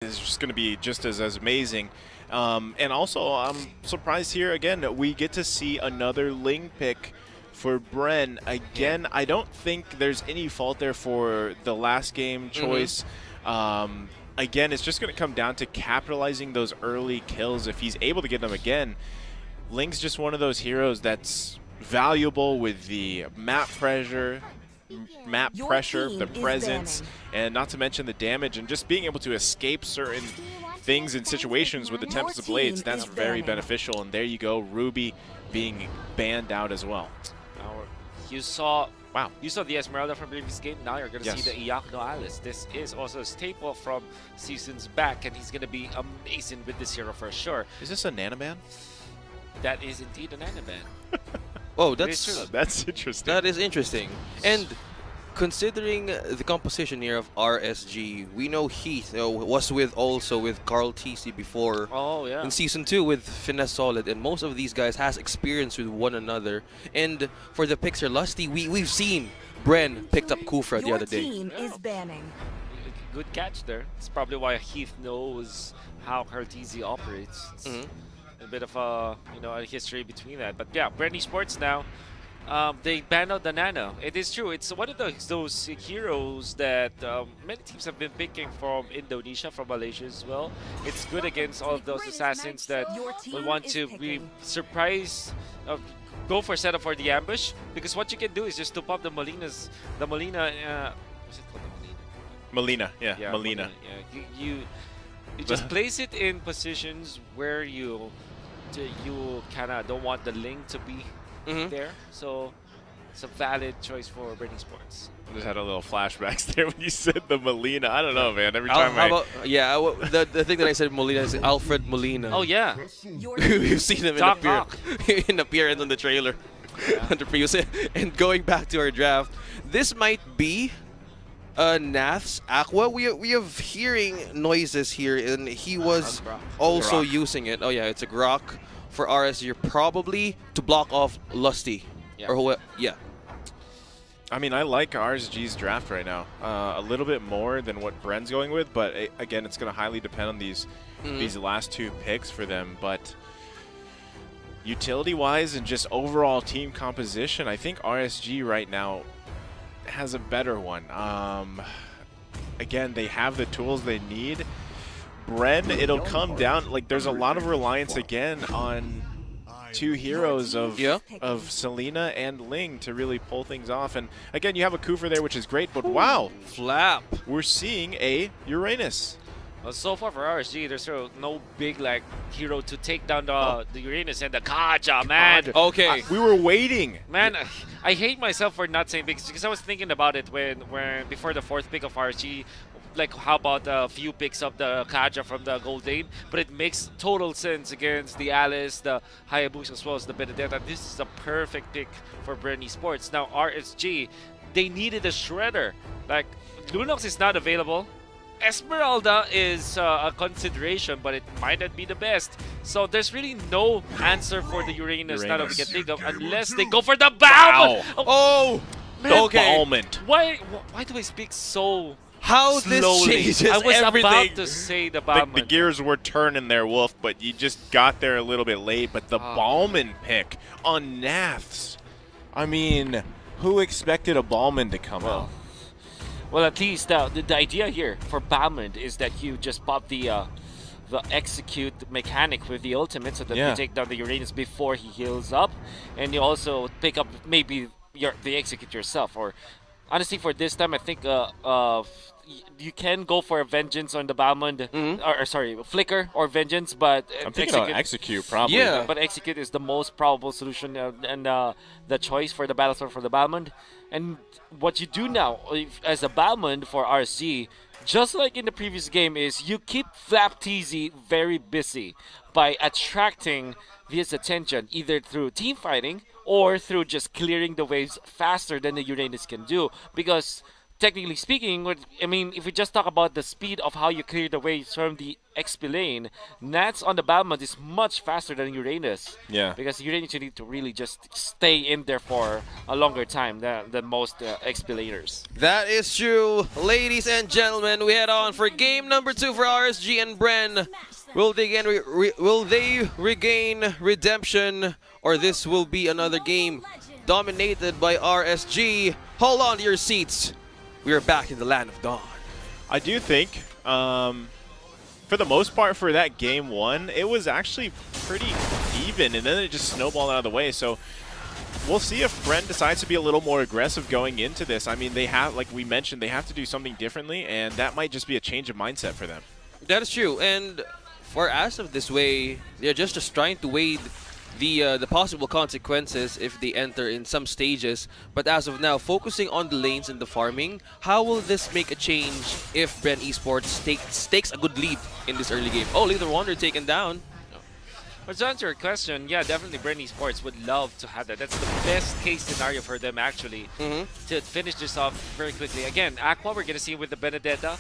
is just going to be just as amazing. And also, I'm surprised here again that we get to see another Ling pick for Bren. Again, I don't think there's any fault there for the last game choice. Again, it's just going to come down to capitalizing those early kills. If he's able to get them again, Ling's just one of those heroes that's valuable with the map pressure, the presence, and not to mention the damage, and just being able to escape certain things in situations with the Tempest of Blades. That's very beneficial. And there you go, Ruby being banned out as well. Now, you saw the Esmeralda from previous game. Now you're going to see the Iacno Alice. This is also a staple from seasons back, and he's going to be amazing with this hero for sure. Is this a Nanoban? That is indeed an Nanoban. Oh, that's interesting. That is interesting. And considering the composition here of RSG, we know Heath was also with Carl TC before. Oh yeah. In season 2 with Finesse Solid, and most of these guys has experience with one another. And for the picks here, Lusty, we've seen Bren picked up Kufra the other day. Your team is banning. Good catch there. It's probably why Heath knows how Carl TC operates. A bit of a a history between that, but yeah, Bren eSports now. They banned out the Nano. It is true. It's one of those heroes that many teams have been picking from Indonesia, from Malaysia as well. It's good against all of those assassins that will want to be surprised, go for setup for the ambush. Because what you can do is just to pop the Molina. What's it called, the Molina? Molina, yeah, Molina. Yeah, you just place it in positions where you kind of don't want the Ling to be there, so it's a valid choice for Bren eSports. I just had a little flashbacks there when you said the Molina. I don't know, man. Every time the thing that I said Molina is Alfred Molina. Oh yeah, we've seen him in appearance on the trailer. Yeah. And going back to our draft, this might be Nath's Aqua. We have hearing noises here, and he was also using it. Oh yeah, it's a Grok for RSG, probably to block off Lusty. Yeah. I mean, I like RSG's draft right now a little bit more than what Bren's going with, but again, it's going to highly depend on these last two picks for them. But utility-wise and just overall team composition, I think RSG right now has a better one. Again, they have the tools they need. Bren, it'll come down, like there's a lot of reliance again on two heroes of Selena and Ling to really pull things off. And again, you have a Kufra there, which is great, but wow, Flap, we're seeing a Uranus. Well, so far for RSG, there's no big hero to take down the Uranus and the Kaja, man. Okay, we were waiting. Man, I hate myself for not saying because I was thinking about it when before the fourth pick of RSG. Like, how about a few picks up the Kaja from the Goldane? But it makes total sense against the Alice, the Hayabusa, as well as the Benedetta. This is a perfect pick for Bren eSports. Now, RSG, they needed a Shredder. Like, Lunox is not available. Esmeralda is a consideration, but it might not be the best. So there's really no answer for the Uranus that we can think of unless they go for the Balmond. Wow. Oh, man, Balmond. Why do I speak so How slowly? this changes I was everything. about to say the Balmond. The gears were turning there, Wolf, but you just got there a little bit late. But the Balmond pick on Naths. I mean, who expected a Balmond to come out? Well, at least the idea here for Balmond is that you just pop the execute mechanic with the ultimate so that you take down the Uranus before he heals up, and you also pick up maybe the execute yourself. Or honestly, for this time, I think you can go for a Vengeance on the Balmond, or sorry, Flicker or Vengeance, but I'm thinking about Execute probably. Yeah, but Execute is the most probable solution and the choice for the Battlestar for the Balmond. And what you do now as a Balmond for RSG, just like in the previous game, is you keep Flap TZ very busy by attracting his attention either through team fighting or through just clearing the waves faster than the Uranus can do. Because technically speaking, I mean, if we just talk about the speed of how you clear the way from the XP lane, Nats on the Balmond is much faster than Uranus. Yeah. Because Uranus, you need to really just stay in there for a longer time than most XP laners. That is true. Ladies and gentlemen, we head on for game number 2 for RSG and Bren. Will they regain redemption, or this will be another game dominated by RSG? Hold on to your seats. We are back in the land of dawn. I do think, for the most part, for that game 1, it was actually pretty even, and then it just snowballed out of the way. So we'll see if Bren decides to be a little more aggressive going into this. I mean, they have, like we mentioned, they have to do something differently, and that might just be a change of mindset for them. That is true, and for as of this way, they're just trying to weigh the possible consequences if they enter in some stages. But as of now, focusing on the lanes and the farming, how will this make a change if Bren eSports takes a good lead in this early game? Oh, Leader Wonder taken down. But to answer your question, yeah, definitely Bren eSports would love to have that. That's the best case scenario for them, actually, to finish this off very quickly. Again, Aqua, we're going to see with the Benedetta.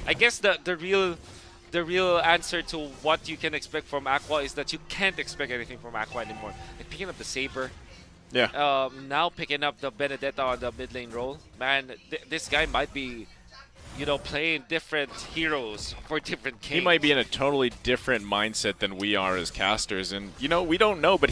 I guess the real answer to what you can expect from Aqua is that you can't expect anything from Aqua anymore. Like picking up the Saber. Yeah. Now picking up the Benedetta on the mid lane role. Man, this guy might be, you know, playing different heroes for different games. He might be in a totally different mindset than we are as casters, and you know, we don't know, but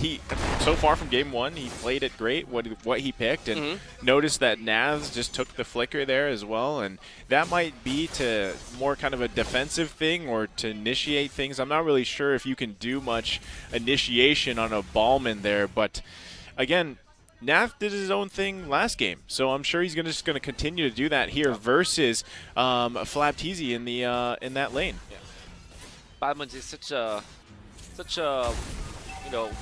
so far from game 1, he played it great, what he picked, and noticed that Naz just took the flicker there as well, and that might be to more kind of a defensive thing or to initiate things. I'm not really sure if you can do much initiation on a Ballman there, but again, Nath did his own thing last game, so I'm sure he's just going to continue to do that here versus Flabteezy in that lane. Yeah. Balmond is such a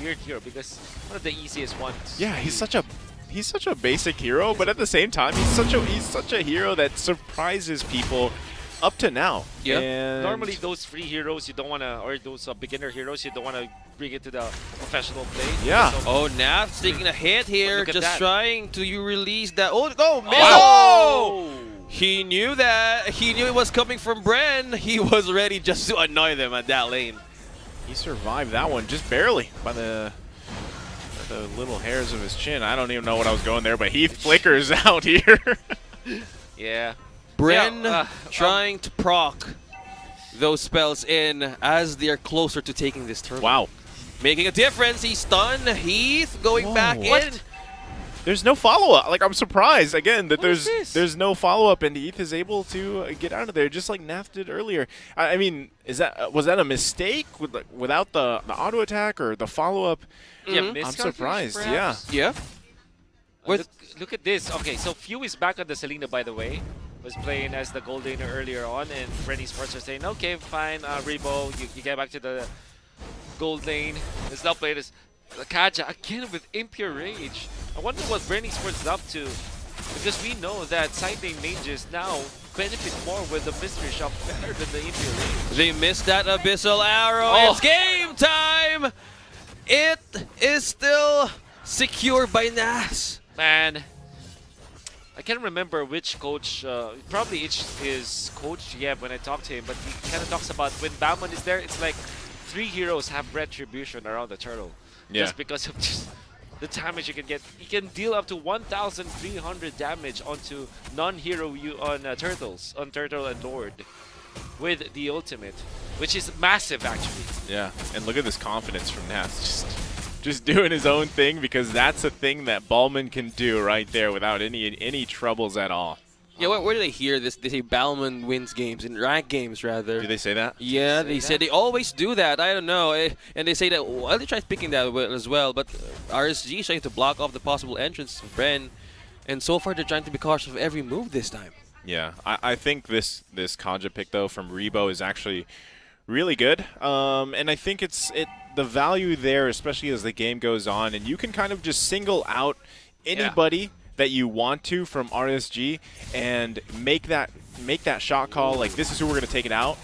weird hero because one of the easiest ones. Yeah, he's such a basic hero, but at the same time, he's such a hero that surprises people up to now. Yeah. And normally those free heroes you don't want to, or those beginner heroes you don't want to bring it to the professional play. Yeah. Oh, Nath's taking a hit here, just trying to release that. Oh, miss! Wow. Oh! He knew that. He knew it was coming from Bren. He was ready just to annoy them at that lane. He survived that one just barely by the little hairs of his chin. I don't even know what I was going there, but he flickers out here. Yeah. Bren trying to proc those spells in as they are closer to taking this turn. Wow. Making a difference. He's stunned. Heath going back in. There's no follow-up. Like, I'm surprised, again, that there's no follow-up, and Heath is able to get out of there, just like Nath did earlier. I mean, was that a mistake without the auto attack or the follow-up? Yeah, I'm surprised, perhaps? Yeah. Look at this. Okay, so Few is back on the Selena, by the way. Was playing as the gold laner earlier on, and Bren eSports are saying, okay, fine, Rebo, you get back to the gold lane. Let's now play this Kaja again with Impure Rage. I wonder what Bren eSports is up to, because we know that side lane mages now benefit more with the Mystery Shop better than the Impure Rage. They missed that Abyssal Arrow. Oh. It's game time! It is still secured by Nas. Man, I can't remember which coach, probably is Coach Yeb when I talk to him, but he kind of talks about when Balmond is there, it's like 3 heroes have retribution around the turtle. Yeah. Just because of just the damage you can get. He can deal up to 1,300 damage onto non-hero on turtles, on Turtle and Lord, with the ultimate, which is massive actually. Yeah, and look at this confidence from Nath. Just doing his own thing, because that's a thing that Ballman can do right there without any troubles at all. Yeah, where do they hear this? They say Balmond wins games, in rank games rather. Do they say that? Yeah, they say they always do that. I don't know. And they say that, well, they tried picking that as well, but RSG is trying to block off the possible entrance of Bren, and so far they're trying to be cautious of every move this time. Yeah, I think this Kaja pick, though, from Rebo is actually really good. And I think the value there, especially as the game goes on, and you can kind of just single out anybody that you want to from RSG and make that shot call, like this is who we're going to take it out.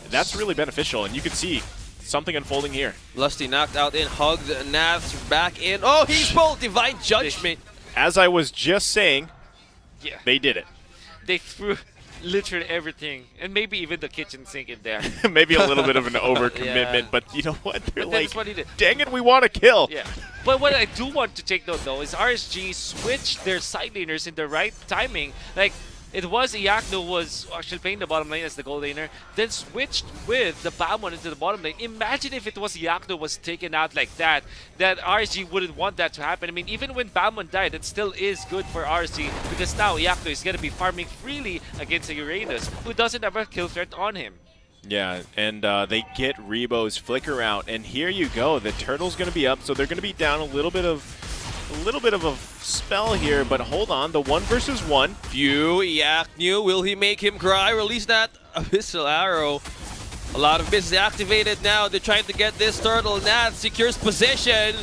That's really beneficial, and you can see something unfolding here. Lusty knocked out in, hugged Nath's back in. Oh, he's pulled Divine Judgment. As I was just saying, Yeah. They did it. They threw literally everything, and maybe even the kitchen sink in there. Maybe a little bit of an overcommitment, Yeah. but you know what? They're But like, that's what he did. dang it, we want to kill. Yeah. But what I do want to take note though is RSG switched their side laners in the right timing. Like, it was Iakno was actually playing the bottom lane as the gold laner, then switched with the Bamon into the bottom lane. Imagine if it was Iakno was taken out like that, that RSG wouldn't want that to happen. I mean, even when Bamon died, it still is good for RSG because now Iakno is going to be farming freely against a Uranus who doesn't have a kill threat on him. Yeah, and they get Rebo's flicker out, and here you go. The turtle's going to be up, so they're going to be down a little bit of a spell here. But hold on, the 1 versus 1. Few, Yaknu, will he make him cry? Release that Abyssal Arrow. A lot of business activated now. They're trying to get this turtle. Nath secures position.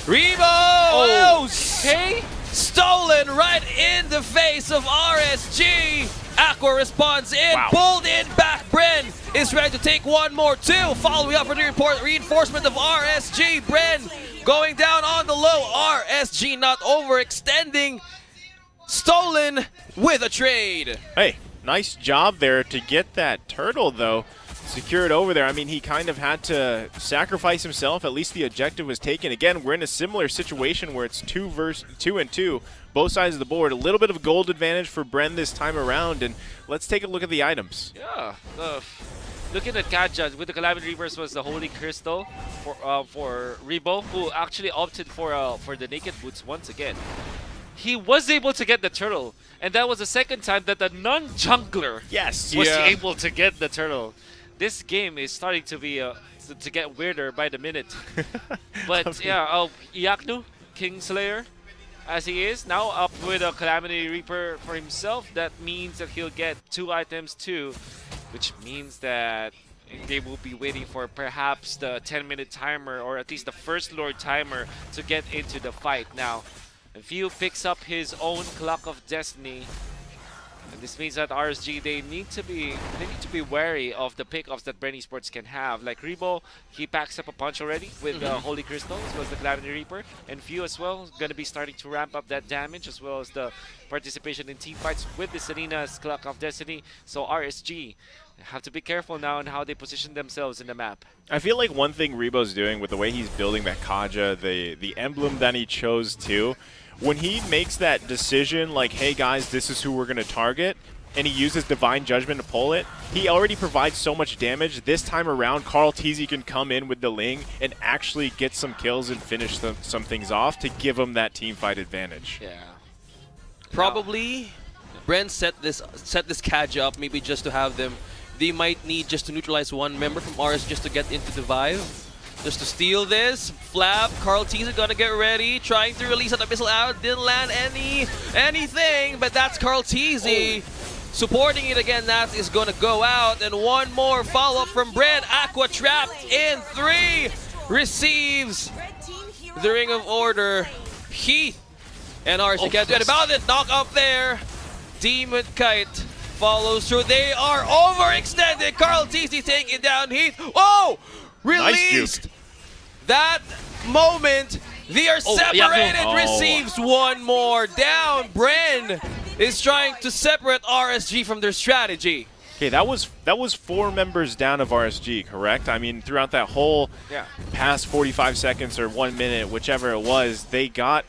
Rebo! Oh, Okay. stolen right in the face of RSG. Aqua responds in, Wow. pulled in back. Bren is ready to take one more, 2. Following up for the reinforcement of RSG. Bren going down on the low. RSG not overextending. Stolen with a trade. Hey, nice job there to get that turtle, though. Secured over there. I mean, he kind of had to sacrifice himself. At least the objective was taken. Again, we're in a similar situation where it's 2 and 2, both sides of the board. A little bit of a gold advantage for Bren this time around, and let's take a look at the items. Yeah. Looking at Kaja with the Calamity Reapers was the Holy Crystal for Rebo, who actually opted for the Naked Boots once again. He was able to get the turtle, and that was the second time that the non-jungler Yes. was able to get the turtle. This game is starting to be to get weirder by the minute. But Okay. yeah, Iaknu, Kingslayer, as he is now up with a Calamity Reaper for himself. That means that he'll get 2 items too, which means that they will be waiting for perhaps the 10-minute timer or at least the first Lord timer to get into the fight now. View picks up his own Clock of Destiny. And this means that RSG, they need to be wary of the pickups that Bren eSports can have. Like Rebo, he packs up a punch already with Holy Crystal as well as the Calamity Reaper. And Few as well is going to be starting to ramp up that damage as well as the participation in team fights with the Selina's Clock of Destiny. So RSG have to be careful now on how they position themselves in the map. I feel like one thing Rebo's doing with the way he's building that Kaja, the emblem that he chose too, when he makes that decision like, hey guys, this is who we're going to target, and he uses Divine Judgment to pull it, he already provides so much damage. This time around, Carl Teasy can come in with the Ling and actually get some kills and finish some things off to give him that team fight advantage. Yeah. Probably Bren set this Kaja up maybe just to have them. They might need just to neutralize one member from RS just to get into the vibe. Just to steal this. Flab, Carl Teaser gonna get ready. Trying to release an Abyssal out. Didn't land anything, but that's Carl Teasy. Supporting it again, that is gonna go out. And one more follow-up from Bren. Aqua trapped in 3. Receives the Ring of Order. Heath and RC can't do it about it. Knock up there. Demon Kite follows through. They are overextended. Carl Teasy taking down Heath. Oh! Released! Nice That moment, they are separated. Oh. Receives one more down. Bren is trying to separate RSG from their strategy. Okay, that was 4 members down of RSG, correct? I mean, throughout that whole past 45 seconds or 1 minute, whichever it was, they got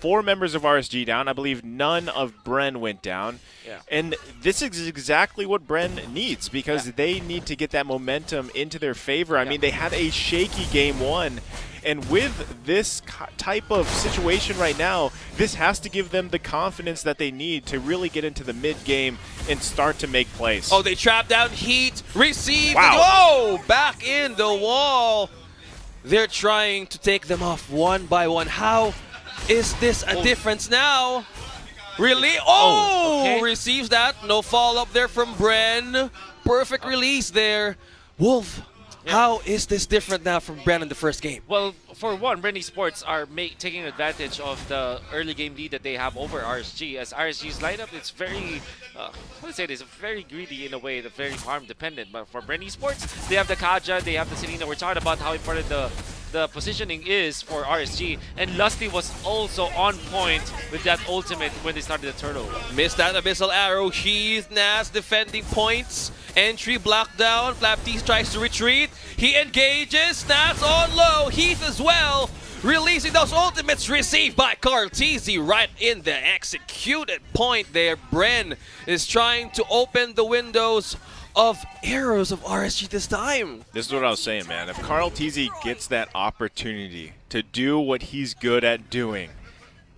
4 members of RSG down. I believe none of Bren went down. Yeah. And this is exactly what Bren needs because they need to get that momentum into their favor. I mean, they had a shaky game 1. And with this type of situation right now, this has to give them the confidence that they need to really get into the mid-game and start to make plays. Oh, they trapped down Heat. Received. Wow. Oh, back in the wall. They're trying to take them off one by one. How is this a difference now? Really? Oh! Okay. Receives that. No follow-up there from Bren. Perfect release there. Wolf, how is this different now from Bren in the first game? Well, for one, Bren eSports are taking advantage of the early game lead that they have over RSG. As RSG's lineup, it's very, how do I say this, very greedy in a way, very farm dependent. But for Bren eSports, they have the Kaja, they have the Selena. We're talking about how important the the positioning is for RSG. And Lusty was also on point with that ultimate when they started the turtle. Missed that abyssal arrow. Heath, Nas defending points. Entry blocked down. Flaptease tries to retreat. He engages. Nas on low. Heath as well. Releasing those ultimates received by Karltzy right in the executed point there. Bren is trying to open the windows of arrows of RSG this time. This is what I was saying, man. If Karltzy gets that opportunity to do what he's good at doing,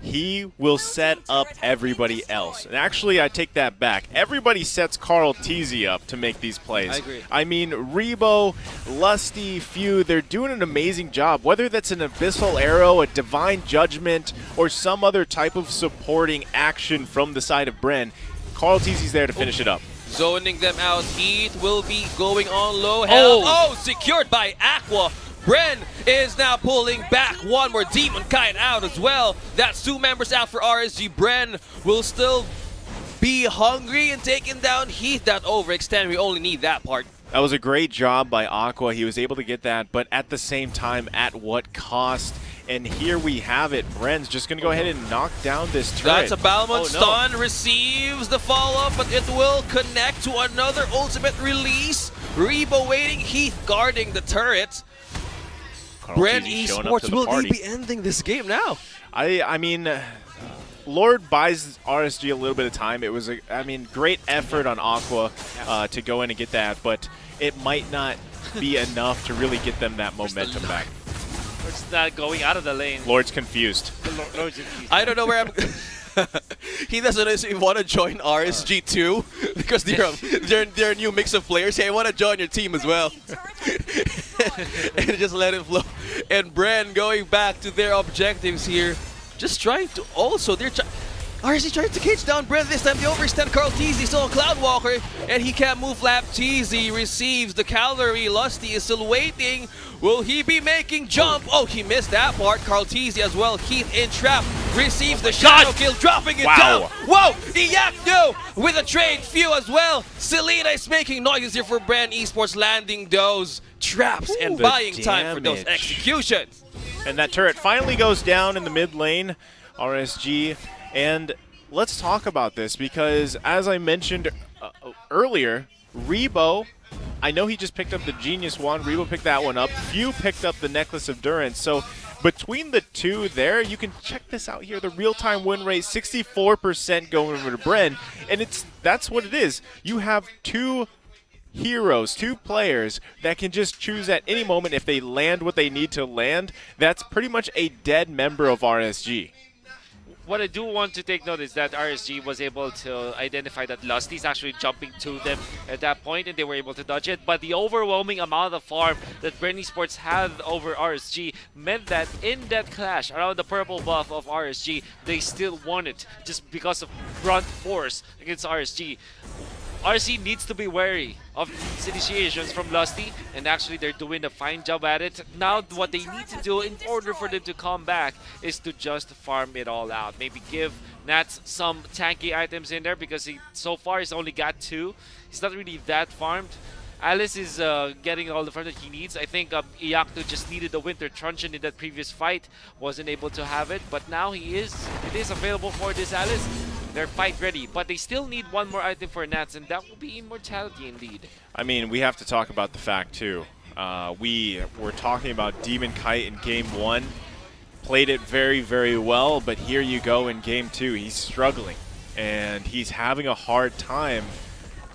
he will set up everybody else. And actually, I take that back. Everybody sets Karltzy up to make these plays. I agree. I mean, Rebo, Lusty, Few, they're doing an amazing job. Whether that's an Abyssal Arrow, a Divine Judgment, or some other type of supporting action from the side of Bren, Karltzy's there to finish it up. Zoning them out. Heath will be going on low. Oh, secured by Aqua. Bren is now pulling back one more Demon Kite out as well. That's 2 members out for RSG. Bren will still be hungry and taking down Heath. That overextend, we only need that part. That was a great job by Aqua. He was able to get that, but at the same time, at what cost? And here we have it. Bren's just going to go ahead and knock down this turret. That's a Balmond stun. Receives the follow-up, but it will connect to another ultimate release. Rebo waiting. Heath guarding the turret. Bren eSports, will they be ending this game now? I mean, Lord buys RSG a little bit of time. It was a, great effort on Aqua to go in and get that, but it might not be enough to really get them that momentum back. Lord's not going out of the lane. Lord's confused. Lord's confused. I don't know where I'm... He doesn't even want to join RSG too because they're a new mix of players. Hey, I want to join your team as well. And just let it flow. And Bren going back to their objectives here. Just trying to also, RSG trying to cage down Bren this time. They overextend Karltzy, still on Cloudwalker, and he can't move. Flaptease receives the cavalry. Lusty is still waiting. Will he be making jump? Oh, he missed that part. Karltzy as well. Heath in trap. Receives the shadow kill, dropping it down. Whoa! Iyakno with a trade. Few as well. Selena is making noises here for Bren eSports, landing those traps and buying time for those executions. And that turret finally goes down in the mid lane. RSG. And let's talk about this because, as I mentioned earlier, Rebo, I know he just picked up the Genius Wand. Rebo picked that one up. Few picked up the Necklace of Durance. So between the two there, you can check this out here. The real-time win rate, 64% going over to Bren. And that's what it is. You have two heroes, two players that can just choose at any moment if they land what they need to land. That's pretty much a dead member of RSG. What I do want to take note is that RSG was able to identify that Lusty's actually jumping to them at that point, and they were able to dodge it. But the overwhelming amount of farm that Bren eSports had over RSG meant that in that clash around the purple buff of RSG, they still won it just because of brunt force against RSG. RSG needs to be wary of these initiations from Lusty, and actually they're doing a fine job at it. Now what they need to do in order for them to come back is to just farm it all out. Maybe give Nats some tanky items in there because so far he's only got 2. He's not really that farmed. Alice is getting all the farm that he needs. I think Iyakno just needed the Winter Truncheon in that previous fight. Wasn't able to have it, but now it is available for this Alice. They're fight ready, but they still need one more item for Nats, and that will be Immortality indeed. I mean, we have to talk about the fact, too. We were talking about Demon Kite in Game 1. Played it very, very well, but here you go in Game 2. He's struggling, and he's having a hard time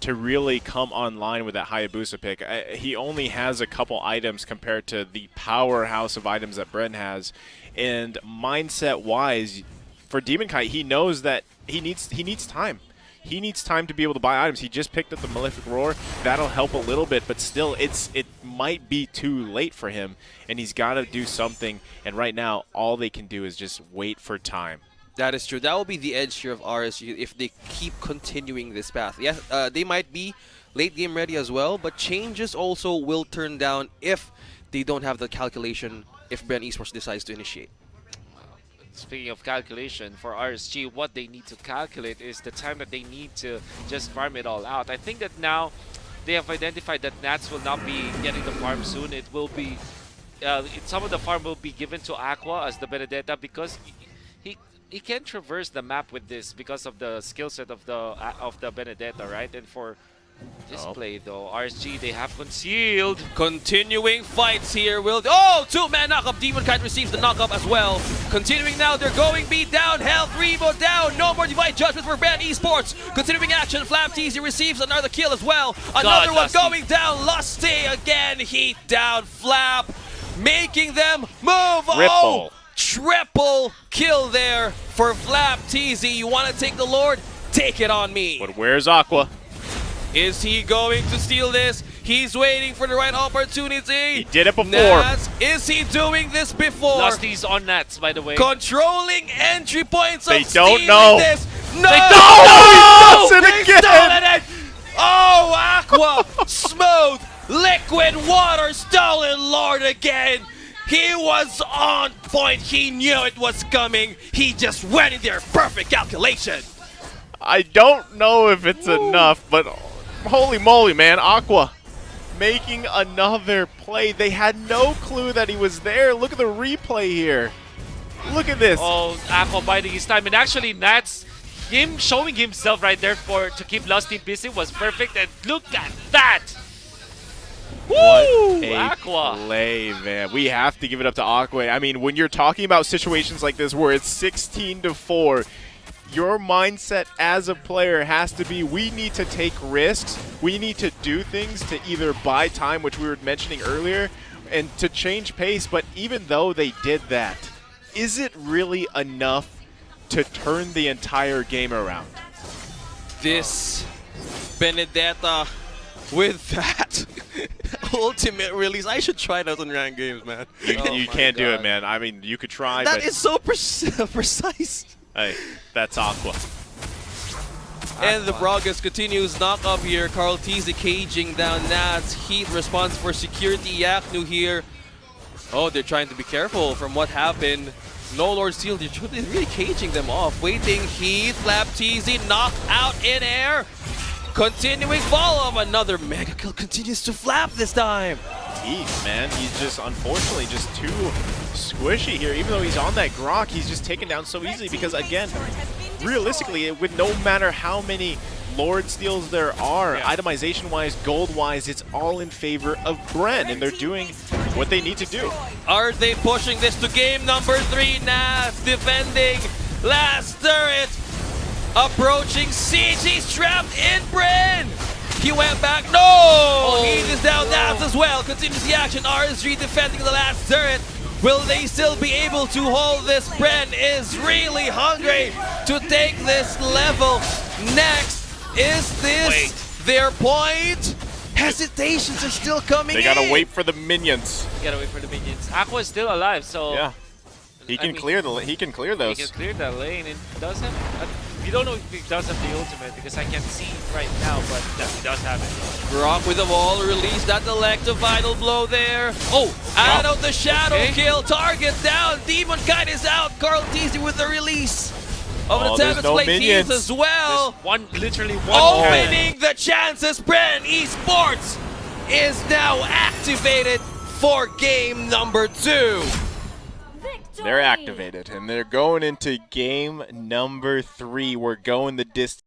to really come online with that Hayabusa pick. He only has a couple items compared to the powerhouse of items that Bren has, and mindset-wise, for Demon Kite, he knows that he needs time. He needs time to be able to buy items. He just picked up the Malefic Roar. That'll help a little bit, but still, it might be too late for him, and he's got to do something. And right now, all they can do is just wait for time. That is true. That will be the edge here of RSG if they keep continuing this path. Yes, they might be late game ready as well, but changes also will turn down if they don't have the calculation if Bren eSports decides to initiate. Speaking of calculation, for RSG, what they need to calculate is the time that they need to just farm it all out. I think that now they have identified that Nats will not be getting the farm soon. It will be some of the farm will be given to Aqua as the Benedetta because he can traverse the map with this because of the skill set of the Benedetta, right? And for this play though, RSG, they have concealed. Continuing fights here. Oh, two-man knockup. Demonkite receives the knockup as well. Continuing now, they're going B down. Health Revo down. No more divine judgment for Bren eSports. Continuing action. Flapteasy receives another kill as well. Another one Lusty. going down. Lusty again. Heat down. Flap making them move. Ripple. Oh, triple kill there for Flapteasy. You want to take the Lord? Take it on me. But where's Aqua? Is he going to steal this? He's waiting for the right opportunity. He did it before. Nats, is he doing this before? Lusty's on Nats, by the way. Controlling entry points They of don't stealing know. this. No! They don't know! He does it They again! stolen it! Oh, Aqua! Smooth! Liquid water stolen Lord again! He was on point. He knew it was coming. He just went in there. Perfect calculation. I don't know if it's enough, but holy moly, man. Aqua making another play. They had no clue that he was there. Look at the replay here. Look at this. Oh, Aqua biding his time. And actually, Nats, him showing himself right there to keep Lusty busy was perfect. And look at that. Woo! What a Aqua. play, man. We have to give it up to Aqua. I mean, when you're talking about situations like this where it's 16-4, your mindset as a player has to be, we need to take risks. We need to do things to either buy time, which we were mentioning earlier, and to change pace. But even though they did that, is it really enough to turn the entire game around? This Benedetta with that ultimate release. I should try that on ranked games, man. You can't do it, man. I mean, you could try, That but is so precise. hey, that's Aqua. And the Bragas continues knock up here. Carl Teasy caging down Nats. Heat response for security. Yaknu here. Oh, they're trying to be careful from what happened. No Lord Steel, they're really caging them off. Waiting Heat, Flapteasy, knocked out in air. Continuing follow-up, another mega kill continues to Flap this time. Heat, man, he's just unfortunately just too squishy here. Even though he's on that Grok, he's just taken down so easily because, again, realistically, with no matter how many Lord Steals there are, itemization-wise, gold-wise, it's all in favor of Bren, and they're doing what they need to do. Are they pushing this to game number 3? Nats defending last turret. Approaching Siege, he's trapped in Bren. He went back, no! Heat is down Nats as well. Continues the action, RSG defending the last turret. Will they still be able to hold this? Bren is really hungry to take this level next. Is this their point? Hesitations are still coming in. They gotta wait for the minions. You gotta wait for the minions. Aqua is still alive, so Yeah, he can clear those. he can clear the lane. And does have. We don't know if he does have the ultimate because I can't see right now, but he does have it. Grok with the wall release, that elective vital blow there. Oh, out of the shadow kill, target down, Demonkite is out, Carl Teasy with the release of the there's Tempest no Blade minions. as well. Literally one Opening the chances, Bren eSports is now activated for game number 2. They're activated, and they're going into game number 3. We're going the distance.